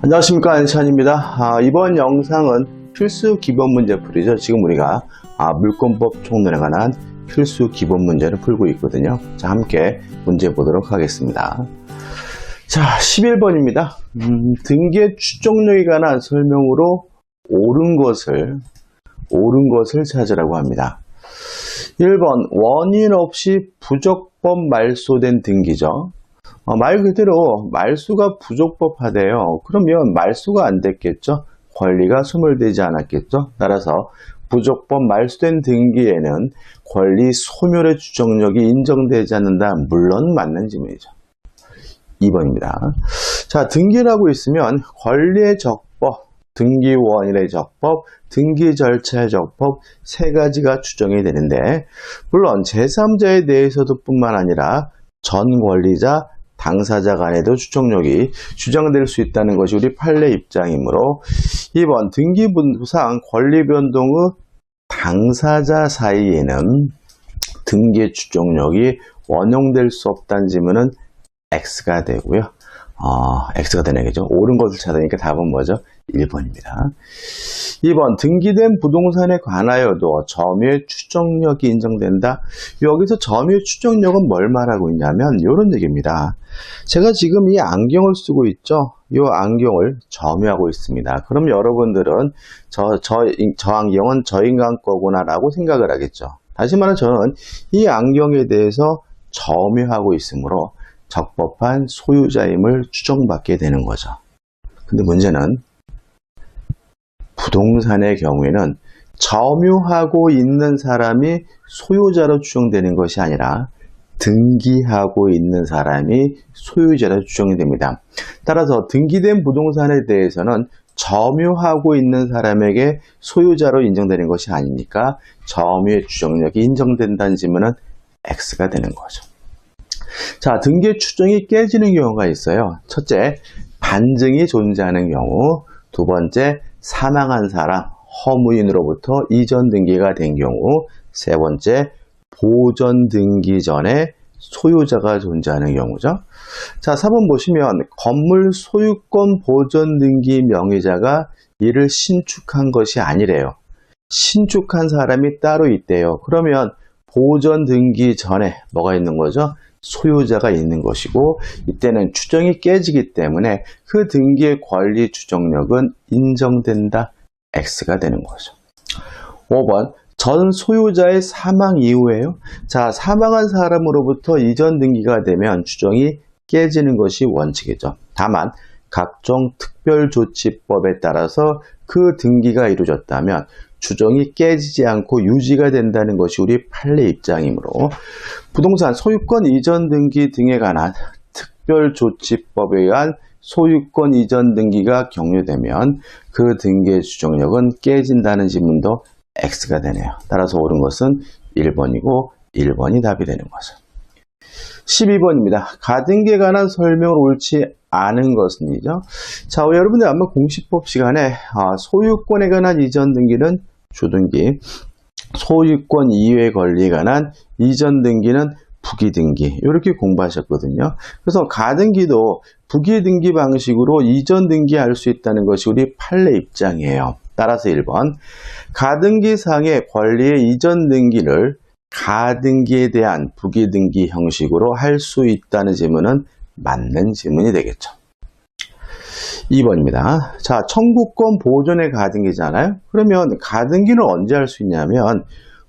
안녕하십니까, 안찬입니다. 이번 영상은 필수 기본 문제 풀이죠. 지금 우리가 물권법 총론에 관한 필수 기본 문제를 풀고 있거든요. 자, 함께 문제 보도록 하겠습니다. 자, 11번입니다. 등기의 추정력에 관한 설명으로 옳은 것을 찾으라고 합니다. 1번, 원인 없이 부적법 말소된 등기죠. 말 그대로 말소가 부적법하대요. 그러면 말소가 안 됐겠죠? 권리가 소멸되지 않았겠죠? 따라서 부적법 말소된 등기에는 권리 소멸의 추정력이 인정되지 않는다. 물론 맞는 질문이죠. 2번입니다. 자, 등기라고 있으면 권리의 적법, 등기 원인의 적법, 등기 절차의 적법 세 가지가 추정이 되는데, 물론 제3자에 대해서도 뿐만 아니라 전 권리자, 당사자 간에도 추정력이 주장될 수 있다는 것이 우리 판례 입장이므로 2번 등기분부상 권리 변동의 당사자 사이에는 등기 추정력이 원용될 수 없다는 질문은 X가 되고요. X가 되는 거죠. 옳은 것을 찾으니까 답은 뭐죠? 1번입니다. 2번 등기된 부동산에 관하여도 점유의 추정력이 인정된다. 여기서 점유의 추정력은 뭘 말하고 있냐면 이런 얘기입니다. 제가 지금 이 안경을 쓰고 있죠. 이 안경을 점유하고 있습니다. 그럼 여러분들은 저 안경은 저 인간 거구나 라고 생각을 하겠죠. 다시 말해 저는 이 안경에 대해서 점유하고 있으므로 적법한 소유자임을 추정받게 되는 거죠. 근데 문제는 부동산의 경우에는 점유하고 있는 사람이 소유자로 추정되는 것이 아니라 등기하고 있는 사람이 소유자로 추정이 됩니다. 따라서 등기된 부동산에 대해서는 점유하고 있는 사람에게 소유자로 인정되는 것이 아니니까 점유의 추정력이 인정된다는 질문은 X가 되는 거죠. 자, 등기의 추정이 깨지는 경우가 있어요. 첫째, 반증이 존재하는 경우. 두 번째, 사망한 사람, 허무인으로부터 이전 등기가 된 경우. 세 번째, 보전 등기 전에 소유자가 존재하는 경우죠. 자, 4번 보시면 건물 소유권 보전 등기 명의자가 이를 신축한 것이 아니래요. 신축한 사람이 따로 있대요. 그러면 보전 등기 전에 뭐가 있는 거죠? 소유자가 있는 것이고 이때는 추정이 깨지기 때문에 그 등기의 권리 추정력은 인정된다. X가 되는 거죠. 5번 전 소유자의 사망 이후에요. 자, 사망한 사람으로부터 이전 등기가 되면 추정이 깨지는 것이 원칙이죠. 다만 각종 특별조치법에 따라서 그 등기가 이루어졌다면 추정이 깨지지 않고 유지가 된다는 것이 우리 판례 입장이므로 부동산 소유권 이전 등기 등에 관한 특별조치법에 의한 소유권 이전 등기가 경료되면 그 등기의 추정력은 깨진다는 질문도 X가 되네요. 따라서 옳은 것은 1번이고 1번이 답이 되는 거죠. 12번입니다. 가등기에 관한 설명을 옳지 않은 것은이죠. 자, 여러분들 아마 공시법 시간에 소유권에 관한 이전 등기는 주등기, 소유권 이외의 권리에 관한 이전 등기는 부기등기 이렇게 공부하셨거든요. 그래서 가등기도 부기등기 방식으로 이전 등기할 수 있다는 것이 우리 판례 입장이에요. 따라서 1번 가등기상의 권리의 이전 등기를 가등기에 대한 부기등기 형식으로 할 수 있다는 질문은 맞는 질문이 되겠죠. 2번입니다. 자, 청구권 보존의 가등기잖아요. 그러면 가등기는 언제 할 수 있냐면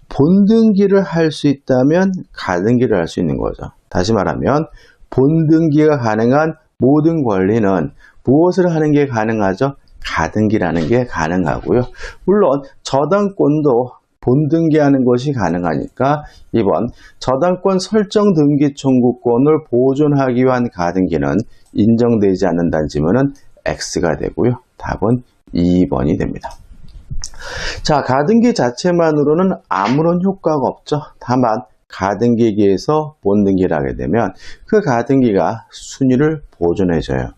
본등기를 할 수 있다면 가등기를 할 수 있는 거죠. 다시 말하면 본등기가 가능한 모든 권리는 무엇을 하는 게 가능하죠? 가등기라는 게 가능하고요. 물론 저당권도 본등기하는 것이 가능하니까 2번 저당권 설정 등기 청구권을 보존하기 위한 가등기는 인정되지 않는다는 질문은 X가 되고요. 답은 2번이 됩니다. 자, 가등기 자체만으로는 아무런 효과가 없죠. 다만 가등기기에서 본등기를 하게 되면 그 가등기가 순위를 보존해줘요.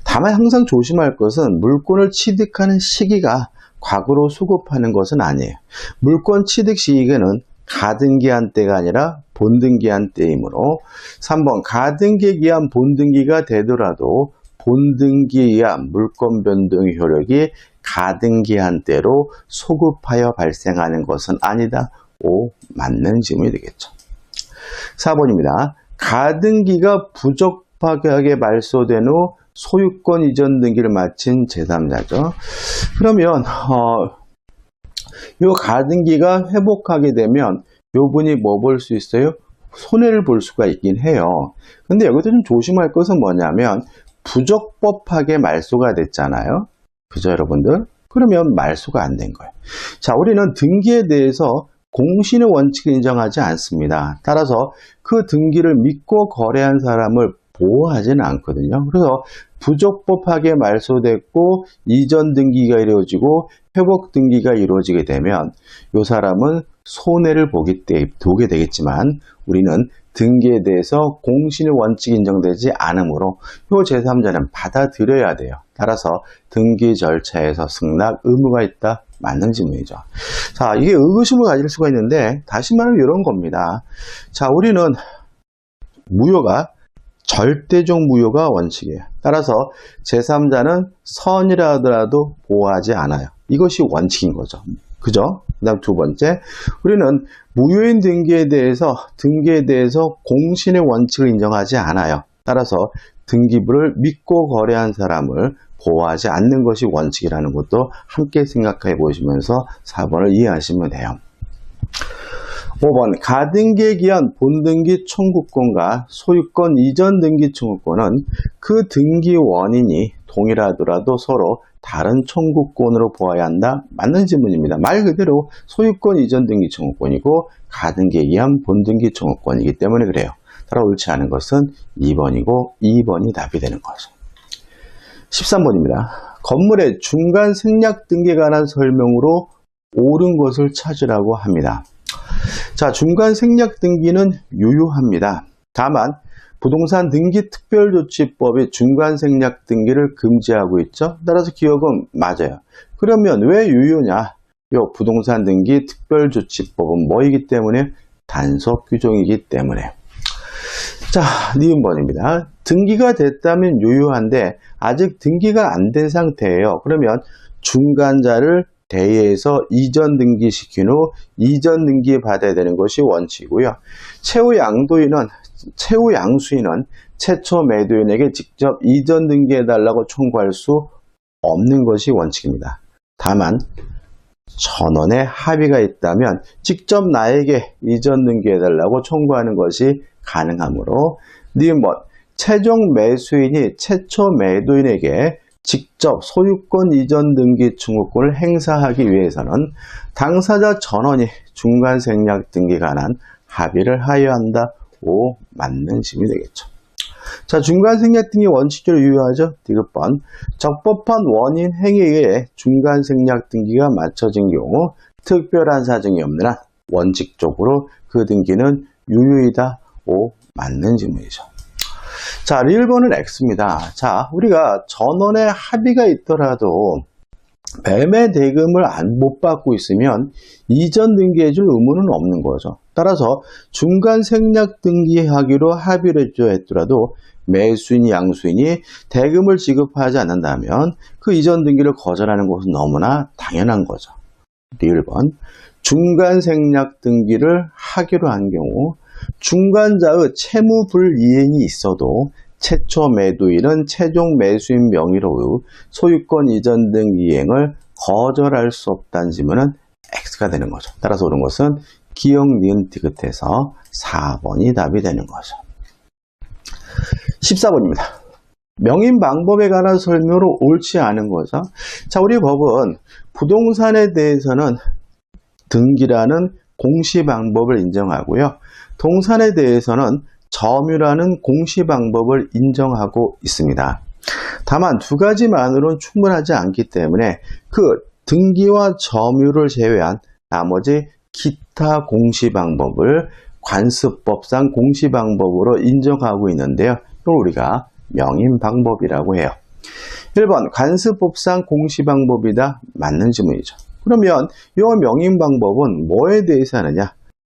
다만 항상 조심할 것은 물권을 취득하는 시기가 과거로 수급하는 것은 아니에요. 물권 취득 시기는 가등기한 때가 아니라 본등기한 때이므로 3번 가등기에 기한 본등기가 되더라도 본등기에 의한 물권 변동의 효력이 가등기 한때로 소급하여 발생하는 것은 아니다. O. 맞는 질문이 되겠죠. 4번입니다. 가등기가 부적합하게 말소된 후 소유권 이전 등기를 마친 제3자죠. 그러면 이 가등기가 회복하게 되면 요분이 뭐 볼 수 있어요? 손해를 볼 수가 있긴 해요. 근데 여기서 좀 조심할 것은 뭐냐면 부적법하게 말소가 됐잖아요. 그죠, 여러분들? 그러면 말소가 안 된 거예요. 자, 우리는 등기에 대해서 공신의 원칙을 인정하지 않습니다. 따라서 그 등기를 믿고 거래한 사람을 보호하지는 않거든요. 그래서 부적법하게 말소됐고 이전 등기가 이루어지고 회복 등기가 이루어지게 되면 이 사람은 손해를 보게 되겠지만 우리는 등기에 대해서 공신의 원칙이 인정되지 않으므로 이 제3자는 받아들여야 돼요. 따라서 등기 절차에서 승낙 의무가 있다. 맞는 질문이죠. 자, 이게 의구심을 가질 수가 있는데 다시 말하면 이런 겁니다. 자, 우리는 무효가 절대적 무효가 원칙이에요. 따라서 제3자는 선이라 하더라도 보호하지 않아요. 이것이 원칙인 거죠. 그죠? 그 다음 두 번째, 우리는 무효인 등기에 대해서 공신의 원칙을 인정하지 않아요. 따라서 등기부를 믿고 거래한 사람을 보호하지 않는 것이 원칙이라는 것도 함께 생각해 보시면서 4번을 이해하시면 돼요. 5번, 가등기에 기한 본등기 청구권과 소유권 이전 등기 청구권은 그 등기 원인이 동일하더라도 서로 다른 청구권으로 보아야 한다. 맞는 질문입니다. 말 그대로 소유권 이전 등기 청구권이고 가등기에 의한 본등기 청구권이기 때문에 그래요. 따라 옳지 않은 것은 2번이고 2번이 답이 되는 거죠. 13번입니다. 건물의 중간 생략 등기에 관한 설명으로 옳은 것을 찾으라고 합니다. 자, 중간 생략 등기는 유효합니다. 다만 부동산 등기 특별조치법이 중간 생략 등기를 금지하고 있죠. 따라서 기억은 맞아요. 그러면 왜 유효냐? 요 부동산 등기 특별조치법은 뭐이기 때문에? 단속 규정이기 때문에. 자, 니은번입니다. 등기가 됐다면 유효한데 아직 등기가 안 된 상태예요. 그러면 중간자를 대회에서 이전 등기시킨 후 이전 등기 받아야 되는 것이 원칙이고요. 최후 양수인은 최초 매도인에게 직접 이전 등기해달라고 청구할 수 없는 것이 원칙입니다. 다만 전원의 합의가 있다면 직접 나에게 이전 등기해달라고 청구하는 것이 가능하므로 니은번, 최종 매수인이 최초 매도인에게 직접 소유권 이전 등기 청구권을 행사하기 위해서는 당사자 전원이 중간 생략 등기에 관한 합의를 하여야 한다. 5. 맞는 질문이 되겠죠. 자, 중간 생략 등기 원칙적으로 유효하죠. 디귿번, 적법한 원인 행위에 의해 중간 생략 등기가 마쳐진 경우 특별한 사정이 없는 한 원칙적으로 그 등기는 유효이다. 5. 맞는 질문이죠. 자, 1번은 X입니다. 자, 우리가 전원의 합의가 있더라도 매매 대금을 못 받고 있으면 이전 등기해줄 의무는 없는 거죠. 따라서 중간 생략 등기하기로 합의를 했더라도 매수인이 양수인이 대금을 지급하지 않는다면 그 이전 등기를 거절하는 것은 너무나 당연한 거죠. 1번, 중간 생략 등기를 하기로 한 경우 중간자의 채무 불이행이 있어도 최초 매도인은 최종 매수인 명의로 소유권 이전 등 이행을 거절할 수 없다는 질문은 X가 되는 거죠. 따라서 옳은 것은 기역, 니은, 디귿에서 4번이 답이 되는 거죠. 14번입니다. 명인 방법에 관한 설명으로 옳지 않은 거죠. 자, 우리 법은 부동산에 대해서는 등기라는 공시 방법을 인정하고요. 동산에 대해서는 점유라는 공시 방법을 인정하고 있습니다. 다만 두 가지만으로는 충분하지 않기 때문에 그 등기와 점유를 제외한 나머지 기타 공시 방법을 관습법상 공시 방법으로 인정하고 있는데요. 이걸 우리가 명인 방법이라고 해요. 1번, 관습법상 공시 방법이다. 맞는 질문이죠. 그러면 이 명인 방법은 뭐에 대해서 하느냐?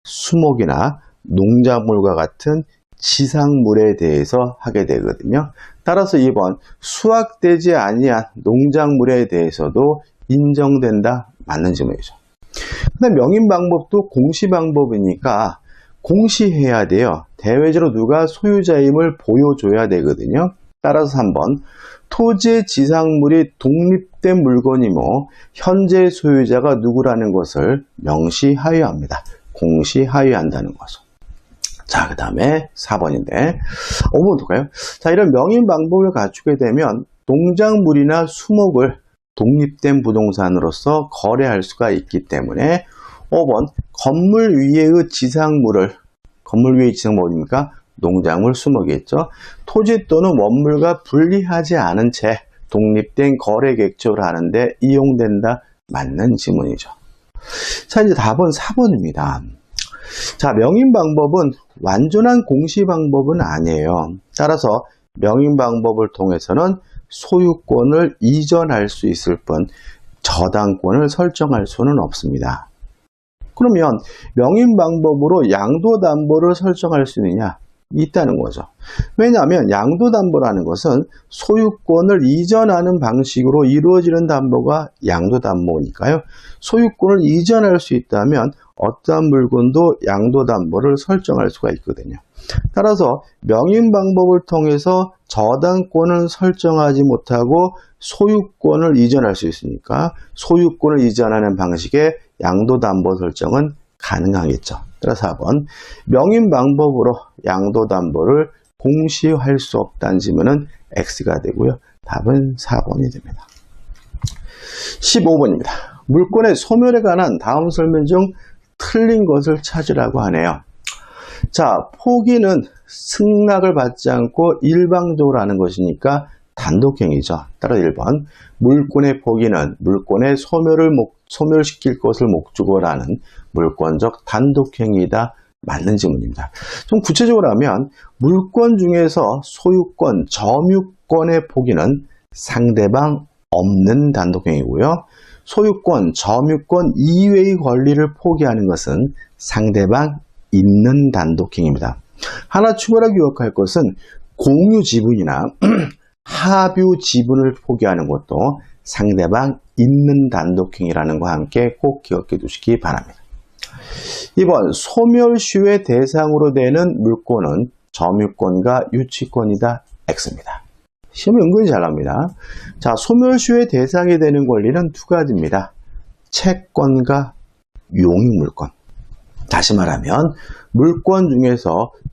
수목이나 농작물과 같은 지상물에 대해서 하게 되거든요. 따라서 2번 수확되지 아니한 농작물에 대해서도 인정된다. 맞는 질문이죠. 그다음 명인 방법도 공시 방법이니까 공시해야 돼요. 대외적으로 누가 소유자임을 보여줘야 되거든요. 따라서 3번 토지의 지상물이 독립된 물건이며 현재 소유자가 누구라는 것을 명시하여야 합니다. 공시하여야 한다는 거죠. 자, 그 다음에 4번인데 5번 볼까요? 자, 이런 명인 방법을 갖추게 되면 농작물이나 수목을 독립된 부동산으로서 거래할 수가 있기 때문에 5번 건물 위의 지상물을 건물 위의 지상물 어디입니까? 농작물, 수목이겠죠. 토지 또는 원물과 분리하지 않은 채 독립된 거래 객체를 하는데 이용된다. 맞는 지문이죠. 자, 이제 답은 4번입니다. 자, 명인 방법은 완전한 공시 방법은 아니에요. 따라서 명인 방법을 통해서는 소유권을 이전할 수 있을 뿐 저당권을 설정할 수는 없습니다. 그러면 명인 방법으로 양도담보를 설정할 수 있느냐? 있다는 거죠. 왜냐하면 양도담보라는 것은 소유권을 이전하는 방식으로 이루어지는 담보가 양도담보니까요. 소유권을 이전할 수 있다면 어떠한 물건도 양도담보를 설정할 수가 있거든요. 따라서 명인 방법을 통해서 저당권을 설정하지 못하고 소유권을 이전할 수 있으니까 소유권을 이전하는 방식의 양도담보 설정은 가능하겠죠. 따라서 4번 명인 방법으로 양도담보를 공시할 수 없다는 질문은 X가 되고요. 답은 4번이 됩니다. 15번입니다. 물권의 소멸에 관한 다음 설명 중 틀린 것을 찾으라고 하네요. 자, 포기는 승낙을 받지 않고 일방적으로 하는 것이니까 단독행위죠. 따라 1번 물권의 포기는 물권의 소멸시킬 것을 목적으로 하는 물권적 단독행위이다. 맞는 질문입니다. 좀 구체적으로 하면 물권 중에서 소유권, 점유권의 포기는 상대방 없는 단독행위고요. 소유권, 점유권 이외의 권리를 포기하는 것은 상대방 있는 단독행위입니다. 하나 추가로 기억할 것은 공유 지분이나 합유 지분을 포기하는 것도 상대방 있는 단독행위라는 것과 함께 꼭 기억해 두시기 바랍니다. 2번 소멸시효의 대상으로 되는 물권은 점유권과 유치권이다. X입니다. 시험이 은근히 잘 나옵니다. 자, 소멸시효의 대상이 되는 권리는 두 가지입니다. 채권과 용익물권. 다시 말하면 물권 중에서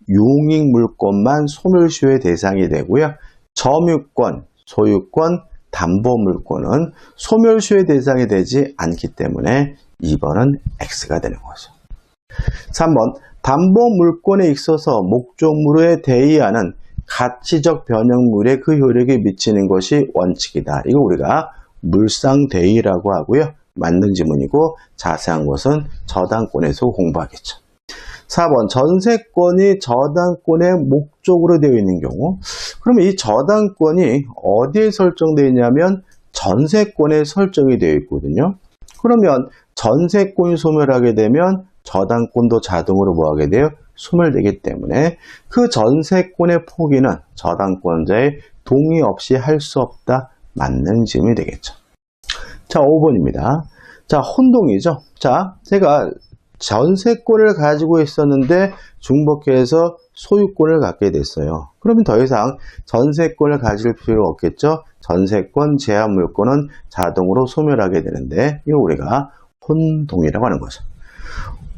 용익물권만 소멸시효의 대상이 되고요. 점유권, 소유권, 담보물권은 소멸시효의 대상이 되지 않기 때문에 2번은 X가 되는 거죠. 3번 담보물권에 있어서 목적물에 대의하는 가치적 변형물에 그 효력이 미치는 것이 원칙이다. 이거 우리가 물상대의라고 하고요. 맞는 지문이고 자세한 것은 저당권에서 공부하겠죠. 4번 전세권이 저당권의 목적으로 되어 있는 경우 그러면 이 저당권이 어디에 설정되어 있냐면 전세권에 설정이 되어 있거든요. 그러면 전세권이 소멸하게 되면 저당권도 자동으로 뭐하게 돼요? 소멸되기 때문에 그 전세권의 포기는 저당권자의 동의 없이 할 수 없다. 맞는 질문이 되겠죠. 자, 5번입니다. 자, 혼동이죠. 자, 제가 전세권을 가지고 있었는데 중복해서 소유권을 갖게 됐어요. 그러면 더 이상 전세권을 가질 필요가 없겠죠. 전세권, 제한물권은 자동으로 소멸하게 되는데 이거 우리가 혼동이라고 하는 거죠.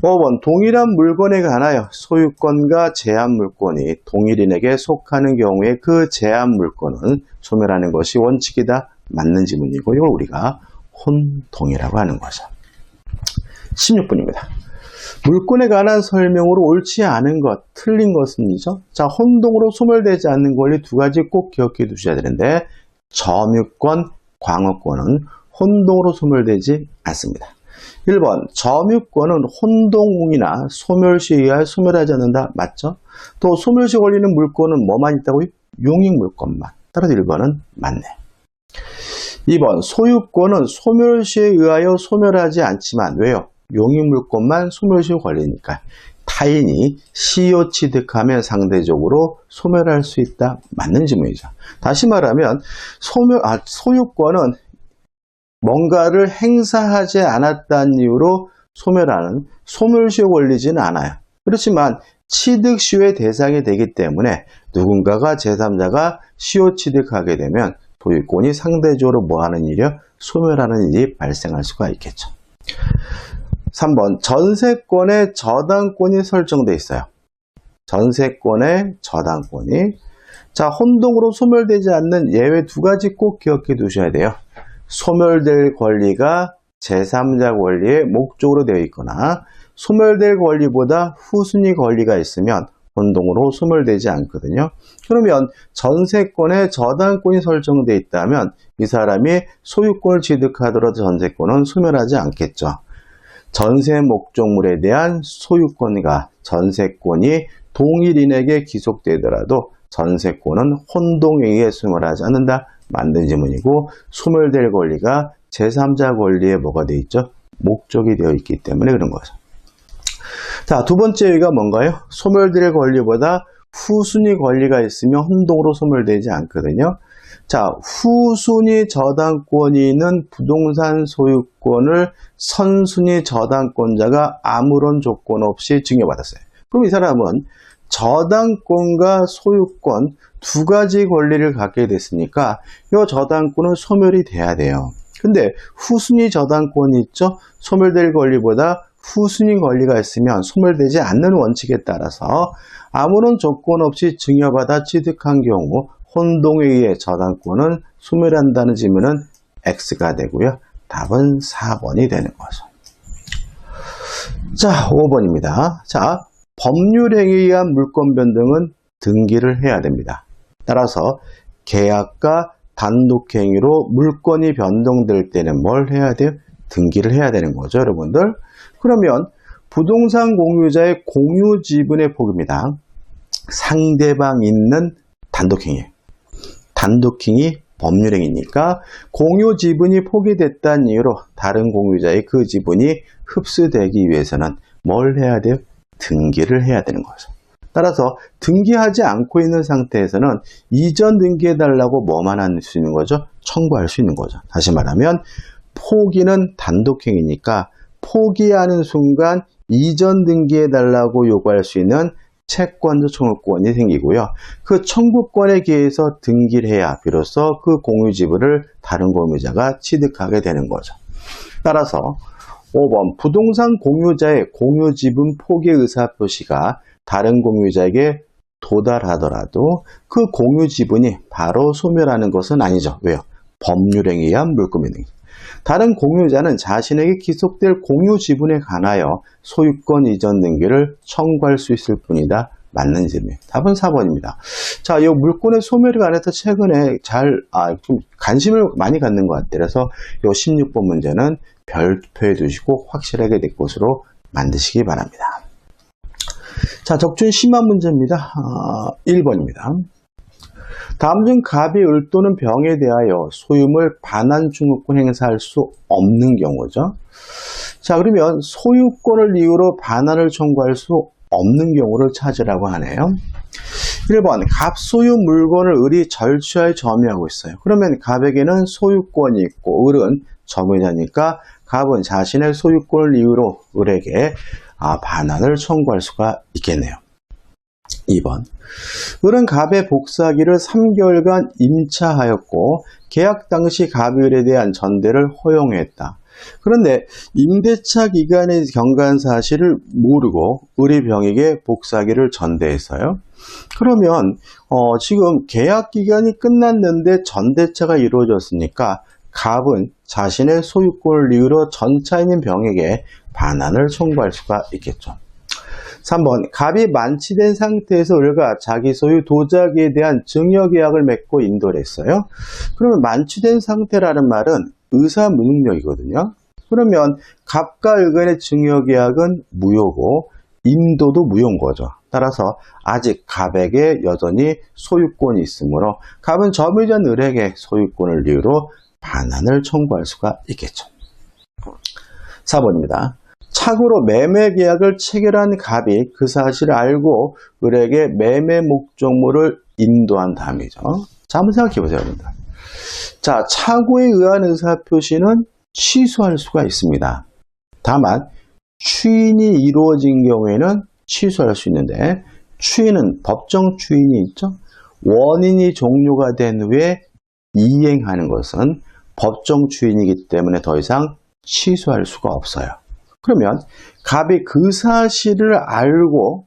5번 동일한 물건에 관하여 소유권과 제한물권이 동일인에게 속하는 경우에 그 제한물권은 소멸하는 것이 원칙이다. 맞는 지문이고 이걸 우리가 혼동이라고 하는 거죠. 16번입니다. 물권에 관한 설명으로 옳지 않은 것, 틀린 것은이죠. 자, 혼동으로 소멸되지 않는 권리 두 가지 꼭 기억해 두셔야 되는데 점유권, 광어권은 혼동으로 소멸되지 않습니다. 1번 점유권은 혼동이나 소멸시에 의하여 소멸하지 않는다. 맞죠? 또 소멸시 걸리는 물권은 뭐만 있다고요? 용익물권만. 따라서 1번은 맞네. 2번 소유권은 소멸시에 의하여 소멸하지 않지만 왜요? 용의 물건만 소멸시효 권리니까 타인이 시효 취득하면 상대적으로 소멸할 수 있다. 맞는 질문이죠. 다시 말하면 소유권은 뭔가를 행사하지 않았다는 이유로 소멸하는 소멸시효 권리지는 않아요. 그렇지만 취득시효의 대상이 되기 때문에 누군가가 제3자가 시효 취득하게 되면 소유권이 상대적으로 뭐하는 일이요? 소멸하는 일이 발생할 수가 있겠죠. 3번 전세권의 저당권이 설정되어 있어요. 전세권의 저당권이 자 혼동으로 소멸되지 않는 예외 두 가지 꼭 기억해 두셔야 돼요. 소멸될 권리가 제3자 권리의 목적으로 되어 있거나 소멸될 권리보다 후순위 권리가 있으면 혼동으로 소멸되지 않거든요. 그러면 전세권에 저당권이 설정되어 있다면 이 사람이 소유권을 취득하더라도 전세권은 소멸하지 않겠죠. 전세 목적물에 대한 소유권과 전세권이 동일인에게 기속되더라도 전세권은 혼동에 의해 소멸하지 않는다. 맞는 질문이고 소멸될 권리가 제3자 권리에 뭐가 되어 있죠? 목적이 되어 있기 때문에 그런 거죠. 자, 두 번째 얘기가 뭔가요? 소멸될 권리보다 후순위 권리가 있으면 혼동으로 소멸되지 않거든요. 자, 후순위 저당권이 있는 부동산 소유권을 선순위 저당권자가 아무런 조건 없이 증여받았어요. 그럼 이 사람은 저당권과 소유권 두 가지 권리를 갖게 됐으니까 이 저당권은 소멸이 돼야 돼요. 근데 후순위 저당권이 있죠? 소멸될 권리보다 후순위 권리가 있으면 소멸되지 않는 원칙에 따라서 아무런 조건 없이 증여받아 취득한 경우 혼동에 의해 저당권은 소멸한다는 질문은 X가 되고요. 답은 4번이 되는 거죠. 자, 5번입니다. 자, 법률행위에 의한 물권 변동은 등기를 해야 됩니다. 따라서 계약과 단독행위로 물권이 변동될 때는 뭘 해야 돼요? 등기를 해야 되는 거죠, 여러분들. 그러면 부동산 공유자의 공유 지분의 폭입니다. 상대방 있는 단독행위. 단독행위 법률행위니까 공유 지분이 포기됐다는 이유로 다른 공유자의 그 지분이 흡수되기 위해서는 뭘 해야 돼요? 등기를 해야 되는 거죠. 따라서 등기하지 않고 있는 상태에서는 이전 등기해달라고 뭐만 할 수 있는 거죠? 청구할 수 있는 거죠. 다시 말하면 포기는 단독행위니까 포기하는 순간 이전 등기해달라고 요구할 수 있는 채권자 청구권이 생기고요. 그 청구권에 기해서 등기를 해야 비로소 그 공유지분을 다른 공유자가 취득하게 되는 거죠. 따라서 5번 부동산 공유자의 공유지분 포기 의사표시가 다른 공유자에게 도달하더라도 그 공유지분이 바로 소멸하는 것은 아니죠. 왜요? 법률행위에 의한 물권변동. 다른 공유자는 자신에게 기속될 공유지분에 관하여 소유권 이전 등기를 청구할 수 있을 뿐이다. 맞는 질문. 답은 4번입니다. 자, 이 물권의 소멸에 관해서 최근에 좀 관심을 많이 갖는 것 같아요. 그래서 이 16번 문제는 별표해 두시고 확실하게 될 것으로 만드시기 바랍니다. 자, 적중 심화 문제입니다. 1번입니다. 다음 중 갑이 을 또는 병에 대하여 소유물 반환 증후권 행사할 수 없는 경우죠. 자, 그러면 소유권을 이유로 반환을 청구할 수 없는 경우를 찾으라고 하네요. 1번 갑 소유 물건을 을이 절취하여 점유하고 있어요. 그러면 갑에게는 소유권이 있고 을은 점유자니까 갑은 자신의 소유권을 이유로 을에게 반환을 청구할 수가 있겠네요. 2번 을은 갑의 복사기를 3개월간 임차하였고 계약 당시 갑이 을에 대한 전대를 허용했다. 그런데 임대차 기간의 경과한 사실을 모르고 을이 병에게 복사기를 전대했어요. 그러면 지금 계약 기간이 끝났는데 전대차가 이루어졌으니까 갑은 자신의 소유권을 이유로 전차인인 병에게 반환을 청구할 수가 있겠죠. 3번 갑이 만취된 상태에서 을과 자기 소유 도자기에 대한 증여계약을 맺고 인도를 했어요. 그러면 만취된 상태라는 말은 의사무능력이거든요. 그러면 갑과 을 간의 증여계약은 무효고 인도도 무효인 거죠. 따라서 아직 갑에게 여전히 소유권이 있으므로 갑은 점유자인 을에게 소유권을 이유로 반환을 청구할 수가 있겠죠. 4번입니다. 착오로 매매 계약을 체결한 갑이 그 사실을 알고 을에게 매매 목적물을 인도한 다음이죠. 자, 한번 생각해 보세요, 여러분들. 자, 착오에 의한 의사표시는 취소할 수가 있습니다. 다만 추인이 이루어진 경우에는 취소할 수 있는데, 추인은 법정 추인이 있죠. 원인이 종료가 된 후에 이행하는 것은 법정 추인이기 때문에 더 이상 취소할 수가 없어요. 그러면 갑이 그 사실을 알고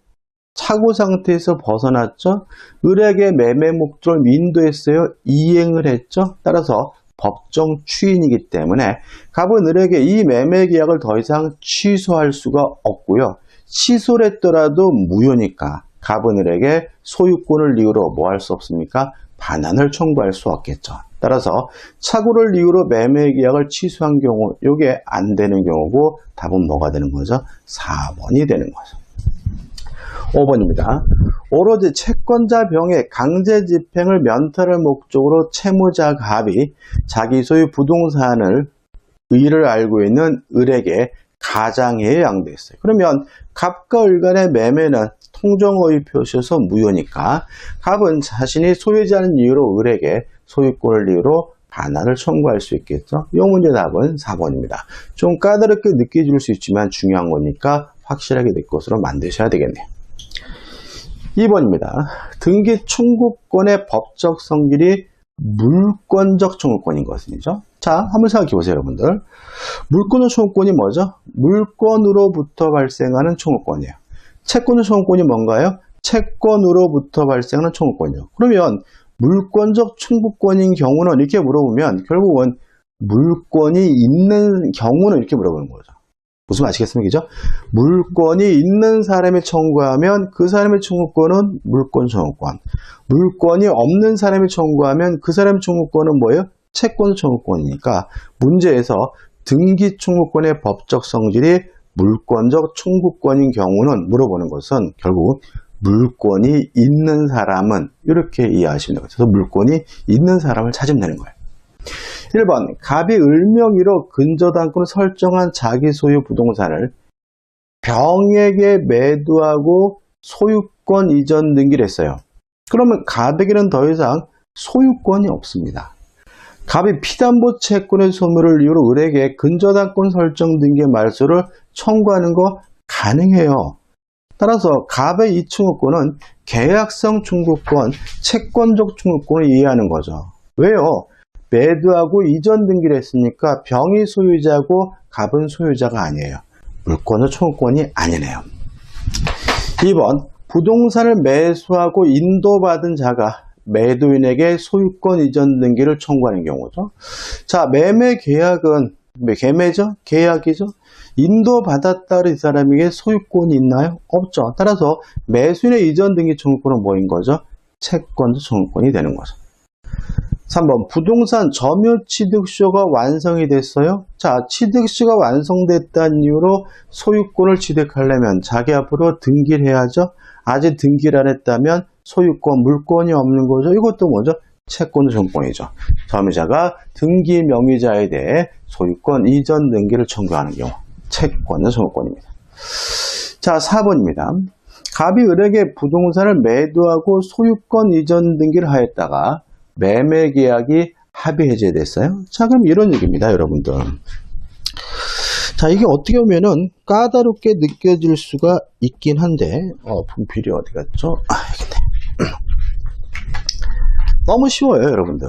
착오 상태에서 벗어났죠. 을에게 매매 목적을 인도했어요. 이행을 했죠. 따라서 법정 추인이기 때문에 갑은 을에게 이 매매 계약을 더 이상 취소할 수가 없고요. 취소를 했더라도 무효니까 갑은 을에게 소유권을 이유로 뭐 할 수 없습니까? 반환을 청구할 수 없겠죠. 따라서 착오를 이유로 매매 계약을 취소한 경우 이게 안 되는 경우고 답은 뭐가 되는 거죠? 4번이 되는 거죠. 5번입니다. 오로지 채권자 병의 강제 집행을 면탈할 목적으로 채무자 갑이 자기 소유 부동산을 의의를 알고 있는 을에게 가장해에 양도했어요. 그러면 갑과 을 간의 매매는 통정허위 표시여서 무효니까 갑은 자신이 소유자는 이유로 을에게 소유권을 이유로 반환을 청구할 수 있겠죠. 이 문제 답은 4번입니다. 좀 까다롭게 느껴질 수 있지만 중요한 거니까 확실하게 내 것으로 만드셔야 되겠네요. 2번입니다. 등기 청구권의 법적 성질이 물권적 청구권인 것이죠. 자, 한번 생각해 보세요, 여러분들. 물권적 청구권이 뭐죠? 물권으로부터 발생하는 청구권이에요. 채권적 청구권이 뭔가요? 채권으로부터 발생하는 청구권이요. 그러면 물권적 청구권인 경우는 이렇게 물어보면 결국은 물권이 있는 경우는 이렇게 물어보는 거죠. 무슨 말 아시겠습니까? 물권이 있는 사람이 청구하면 그 사람의 청구권은 물권 청구권. 물권이 없는 사람이 청구하면 그 사람의 청구권은 뭐예요? 채권 청구권이니까 문제에서 등기 청구권의 법적 성질이 물권적 청구권인 경우는 물어보는 것은 결국 물권이 있는 사람은 이렇게 이해하시면 되죠. 그래서 물권이 있는 사람을 찾으면 되는 거예요. 1번, 갑이 을명의로 근저당권을 설정한 자기 소유 부동산을 병에게 매도하고 소유권 이전 등기를 했어요. 그러면 갑에게는 더 이상 소유권이 없습니다. 갑이 피담보 채권의 소멸을 이유로 을에게 근저당권 설정 등기의 말소를 청구하는 거 가능해요. 따라서 갑의 이 청구권은 계약성 청구권, 채권적 청구권을 이해하는 거죠. 왜요? 매도하고 이전 등기를 했으니까 병이 소유자고 갑은 소유자가 아니에요. 물권의 청구권이 아니네요. 2번, 부동산을 매수하고 인도받은 자가 매도인에게 소유권 이전 등기를 청구하는 경우죠. 자, 매매 계약은 매매죠? 계약이죠? 인도받았다는 이 사람에게 소유권이 있나요? 없죠. 따라서 매수인의 이전 등기 청구권은 뭐인 거죠? 채권적 청구권이 되는 거죠. 3번, 부동산 점유 취득서가 완성이 됐어요. 자, 취득서가 완성됐다는 이유로 소유권을 취득하려면 자기 앞으로 등기를 해야죠. 아직 등기를 안 했다면 소유권, 물권이 없는 거죠. 이것도 뭐죠? 채권 청구권이죠. 점유자가 등기 명의자에 대해 소유권 이전 등기를 청구하는 경우 채권의 청구권입니다. 자, 4번입니다. 갑이 을에게 부동산을 매도하고 소유권 이전 등기를 하였다가 매매 계약이 합의 해제됐어요. 자, 그럼 이런 얘기입니다, 여러분들. 자, 이게 어떻게 보면은 까다롭게 느껴질 수가 있긴 한데, 분필이 어디 갔죠? 여기네. 너무 쉬워요, 여러분들.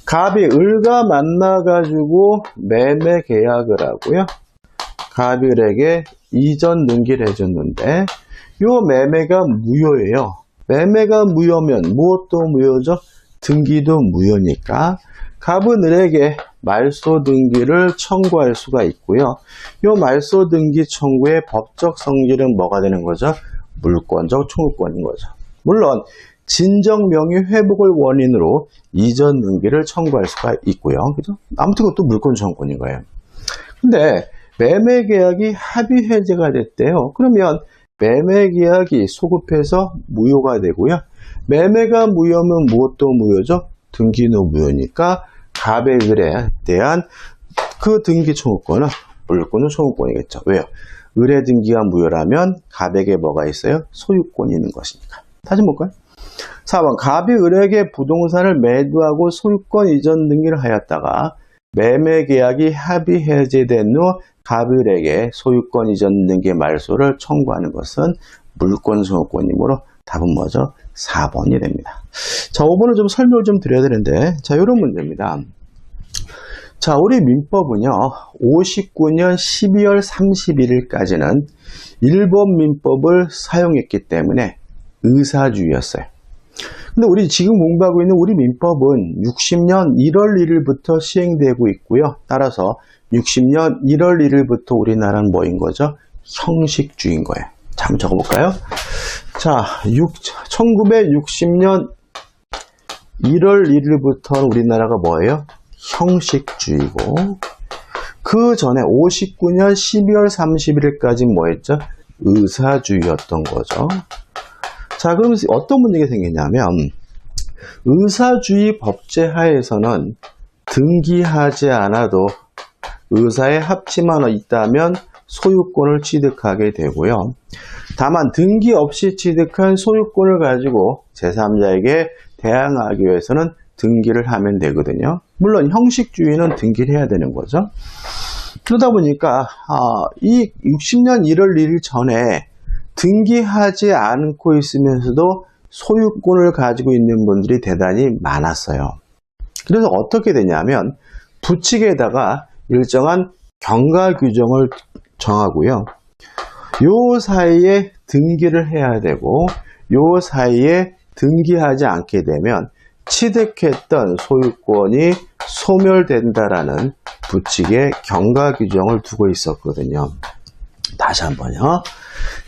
갑이 을과 만나가지고 매매 계약을 하고요. 갑이 을에게 이전 등기를 해줬는데 이 매매가 무효예요. 매매가 무효면 무엇도 무효죠? 등기도 무효니까 갑은 을에게 말소 등기를 청구할 수가 있고요. 이 말소 등기 청구의 법적 성질은 뭐가 되는 거죠? 물권적 청구권인 거죠. 물론 진정 명의 회복을 원인으로 이전 등기를 청구할 수가 있고요. 그죠? 아무튼 그것도 물권 청구권인 거예요. 근데 매매 계약이 합의 해제가 됐대요. 그러면 매매 계약이 소급해서 무효가 되고요. 매매가 무효면 무엇도 무효죠? 등기는 무효니까 갑의 을에 대한 그 등기 청구권은 물권은 청구권이겠죠. 왜요? 을의 등기가 무효라면 갑에게 뭐가 있어요? 소유권이 있는 것이니까. 다시 볼까요? 4번 갑이 을에게 부동산을 매도하고 소유권 이전 등기를 하였다가 매매 계약이 합의 해제된 후 갑이 을에게 소유권 이전 등기 말소를 청구하는 것은 물권 소유권이므로 답은 뭐죠? 4번이 됩니다. 자, 5번은 좀 설명을 좀 드려야 되는데, 자, 이런 문제입니다. 자, 우리 민법은요, 59년 12월 31일까지는 일본 민법을 사용했기 때문에 의사주의였어요. 근데 우리 지금 공부하고 있는 우리 민법은 60년 1월 1일부터 시행되고 있고요. 따라서 60년 1월 1일부터 우리나라는 뭐인 거죠? 형식주의인 거예요. 자, 한번 적어볼까요? 자, 1960년 1월 1일부터 우리나라가 뭐예요? 형식주의고, 그 전에 59년 12월 31일까지 뭐였죠? 의사주의였던 거죠. 자, 그럼 어떤 문제가 생기냐면, 의사주의 법제 하에서는 등기하지 않아도 의사의 합치만 있다면 소유권을 취득하게 되고요. 다만 등기 없이 취득한 소유권을 가지고 제3자에게 대항하기 위해서는 등기를 하면 되거든요. 물론 형식주의는 등기를 해야 되는 거죠. 그러다 보니까 이 60년 1월 1일 전에 등기하지 않고 있으면서도 소유권을 가지고 있는 분들이 대단히 많았어요. 그래서 어떻게 되냐면 부칙에다가 일정한 경과 규정을 정하고요. 요 사이에 등기를 해야 되고 요 사이에 등기하지 않게 되면 취득했던 소유권이 소멸된다라는 부칙의 경과 규정을 두고 있었거든요. 다시 한번요.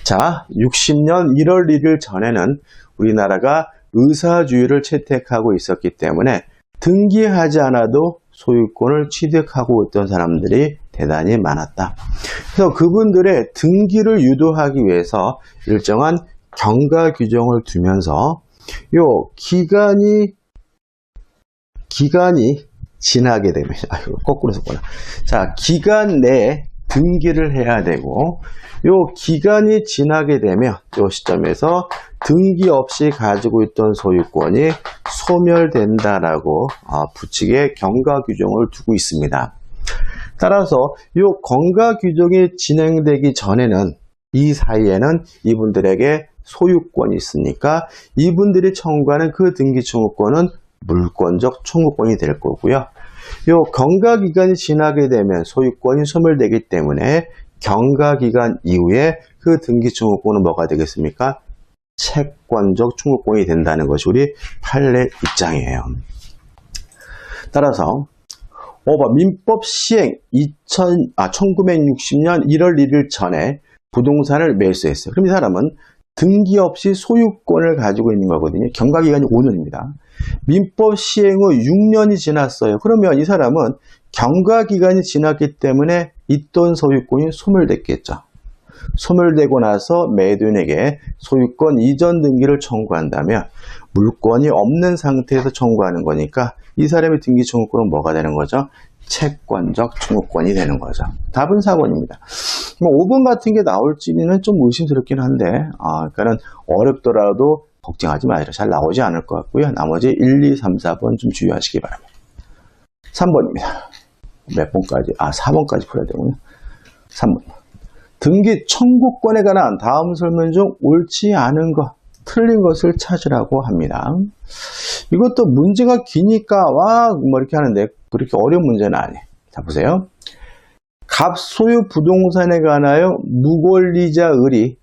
자, 60년 1월 1일 전에는 우리나라가 의사주의를 채택하고 있었기 때문에 등기하지 않아도 소유권을 취득하고 있던 사람들이 대단히 많았다. 그래서 그분들의 등기를 유도하기 위해서 일정한 경과 규정을 두면서 요 기간이 지나게 되면, 거꾸로 썼구나. 자, 기간 내에 등기를 해야 되고, 요 기간이 지나게 되면, 요 시점에서 등기 없이 가지고 있던 소유권이 소멸된다라고 부칙의 경과 규정을 두고 있습니다. 따라서 요 경과 규정이 진행되기 전에는 이 사이에는 이분들에게 소유권이 있으니까 이분들이 청구하는 그 등기 청구권은 물권적 청구권이 될 거고요. 요 경과 기간이 지나게 되면 소유권이 소멸되기 때문에 경과 기간 이후에 그 등기 청구권은 뭐가 되겠습니까? 채권적 청구권이 된다는 것이 우리 판례 입장이에요. 따라서 5번 민법 시행 1960년 1월 1일 전에 부동산을 매수했어요. 그럼 이 사람은 등기 없이 소유권을 가지고 있는 거거든요. 경과기간이 5년입니다. 민법 시행 후 6년이 지났어요. 그러면 이 사람은 경과기간이 지났기 때문에 있던 소유권이 소멸됐겠죠. 소멸되고 나서 매도인에게 소유권 이전 등기를 청구한다면 물권이 없는 상태에서 청구하는 거니까 이 사람의 등기 청구권은 뭐가 되는 거죠? 채권적 청구권이 되는 거죠. 답은 4번입니다. 5번 같은 게 나올지는 좀 의심스럽긴 한데, 그러니까는 어렵더라도 걱정하지 마시라. 잘 나오지 않을 것 같고요. 나머지 1, 2, 3, 4번 좀 주의하시기 바랍니다. 3번입니다. 몇 번까지? 4번까지 풀어야 되군요. 3번. 등기 청구권에 관한 다음 설명 중 옳지 않은 것, 틀린 것을 찾으라고 합니다. 이것도 문제가 기니까 뭐 이렇게 하는데 그렇게 어려운 문제는 아니에요. 자, 보세요. 갑 소유 부동산에 관하여 무권리자 을이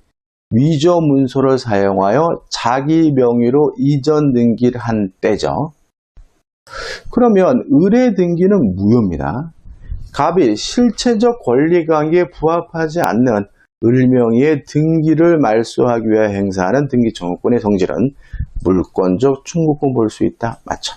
위조 문서를 사용하여 자기 명의로 이전 등기를 한 때죠. 그러면 을의 등기는 무효입니다. 갑이 실체적 권리관계에 부합하지 않는 을 명의의 등기를 말소하기 위해 행사하는 등기 청구권의 성질은 물권적 청구권 볼 수 있다. 맞죠?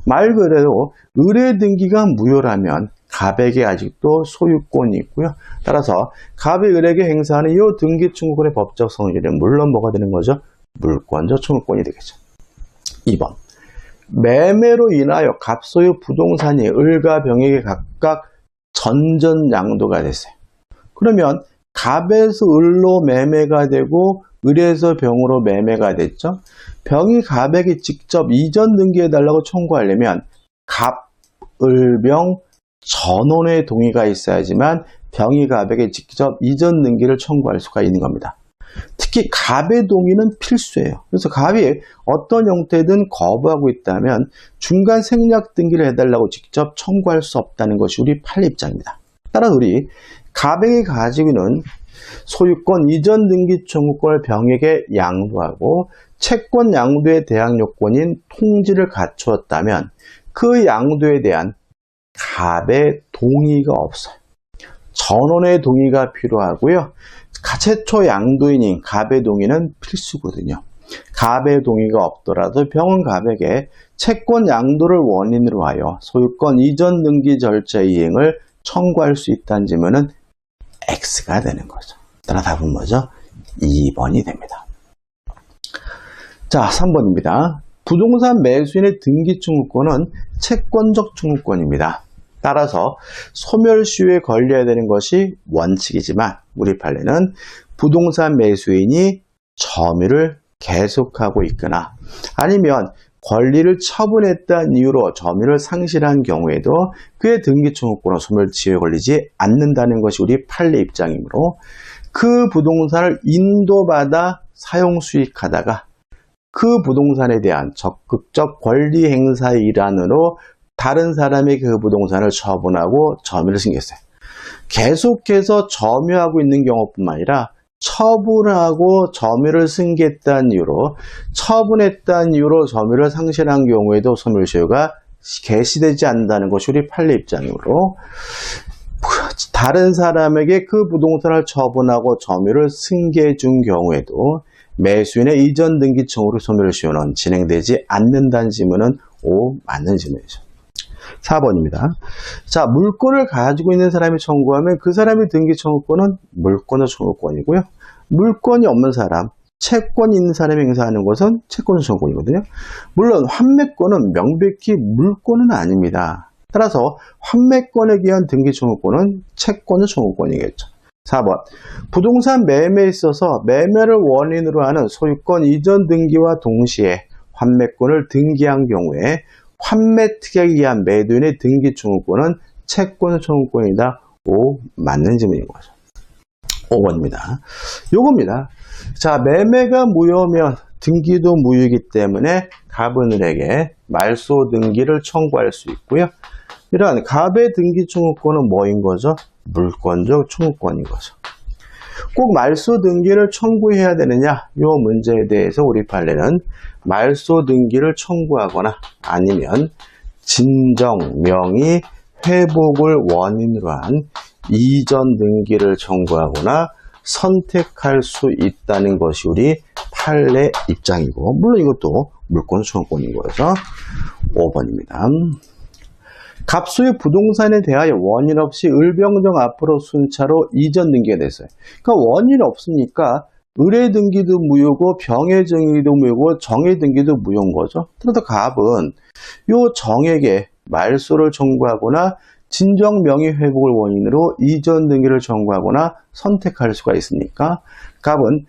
말 그대로 을의 등기가 무효라면 갑에게 아직도 소유권이 있고요. 따라서 갑이 을에게 행사하는 이 등기 청구권의 법적 성질은 물론 뭐가 되는 거죠? 물권적 청구권이 되겠죠. 2번. 매매로 인하여 갑소유 부동산이 을과 병에게 각각 전전양도가 됐어요. 그러면 갑에서 을로 매매가 되고 을에서 병으로 매매가 됐죠. 병이 갑에게 직접 이전 등기해달라고 청구하려면 갑, 을, 병 전원의 동의가 있어야지만 병이 갑에게 직접 이전 등기를 청구할 수가 있는 겁니다. 특히 갑의 동의는 필수예요. 그래서 갑이 어떤 형태든 거부하고 있다면 중간 생략 등기를 해달라고 직접 청구할 수 없다는 것이 우리 판례 입장입니다. 따라서 우리 갑에게 가지고 있는 소유권 이전 등기 청구권을 병에게 양도하고 채권 양도에 대항 요건인 통지를 갖추었다면 그 양도에 대한 갑의 동의가 없어요. 전원의 동의가 필요하고요. 최초 양도인인 갑의 동의는 필수거든요. 갑의 동의가 없더라도 병은 갑에게 채권 양도를 원인으로 하여 소유권 이전 등기 절차 이행을 청구할 수 있다는 질문은 X가 되는 거죠. 따라 답은 뭐죠? 2번이 됩니다. 자, 3번입니다. 부동산 매수인의 등기 청구권은 채권적 청구권입니다. 따라서 소멸시효에 걸려야 되는 것이 원칙이지만 우리 판례는 부동산 매수인이 점유를 계속하고 있거나 아니면 권리를 처분했다는 이유로 점유를 상실한 경우에도 그의 등기 청구권은 소멸시효에 걸리지 않는다는 것이 우리 판례 입장이므로 그 부동산을 인도받아 사용 수익하다가 그 부동산에 대한 적극적 권리 행사의 일환으로 다른 사람이 그 부동산을 처분하고 점유를 승계했어요. 계속해서 점유하고 있는 경우뿐만 아니라 처분하고 점유를 승계했다는 이유로 처분했다는 이유로 점유를 상실한 경우에도 소멸시효가 개시되지 않는다는 것이 우리 판례 입장이므로 다른 사람에게 그 부동산을 처분하고 점유를 승계해 준 경우에도 매수인의 이전 등기 청구로 소멸시효는 진행되지 않는다는 질문은 O 맞는 질문이죠. 4번입니다. 자, 물권을 가지고 있는 사람이 청구하면 그 사람의 등기 청구권은 물권의 청구권이고요. 물권이 없는 사람, 채권이 있는 사람이 행사하는 것은 채권의 청구권이거든요. 물론 환매권은 명백히 물권은 아닙니다. 따라서 환매권에 의한 등기 청구권은 채권의 청구권이겠죠. 4번. 부동산 매매에 있어서 매매를 원인으로 하는 소유권 이전 등기와 동시에 환매권을 등기한 경우에 환매 특약에 의한 매도인의 등기 청구권은 채권 청구권이다. O 맞는 질문인 거죠. 5번입니다. 요겁니다. 자, 매매가 무효면 등기도 무효이기 때문에 갑은 을에게 말소 등기를 청구할 수 있고요. 이러한 갑의 등기 청구권은 뭐인 거죠? 물권적 청구권인 거죠. 꼭 말소 등기를 청구해야 되느냐? 이 문제에 대해서 우리 판례는 말소 등기를 청구하거나 아니면 진정, 명의, 회복을 원인으로 한 이전 등기를 청구하거나 선택할 수 있다는 것이 우리 판례 입장이고 물론 이것도 물권 청구권인 거여서 5번입니다. 갑소유 부동산에 대하여 원인 없이 을병정 앞으로 순차로 이전 등기가 됐어요. 그러니까 원인 없으니까 을의 등기도 무효고 병의 등기도 무효고 정의 등기도 무효인 거죠. 그래서 갑은 요 정에게 말소를 청구하거나 진정 명의 회복을 원인으로 이전 등기를 청구하거나 선택할 수가 있으니까 갑은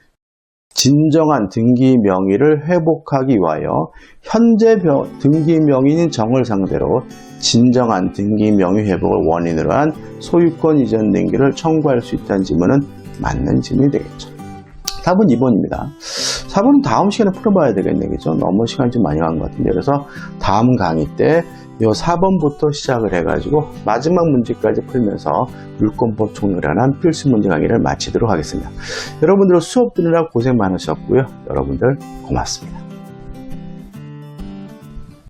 진정한 등기 명의를 회복하기 위하여 현재 등기 명의인 정을 상대로 진정한 등기 명의 회복을 원인으로 한 소유권 이전 등기를 청구할 수 있다는 질문은 맞는 질문이 되겠죠. 답은 2번입니다. 4번은 다음 시간에 풀어봐야 되겠네, 그죠? 너무 시간이 좀 많이 간 것 같은데. 그래서 다음 강의 때 이 4번부터 시작을 해가지고 마지막 문제까지 풀면서 물권법 총론이라는 필수 문제 강의를 마치도록 하겠습니다. 여러분들 수업 듣느라 고생 많으셨고요. 여러분들 고맙습니다.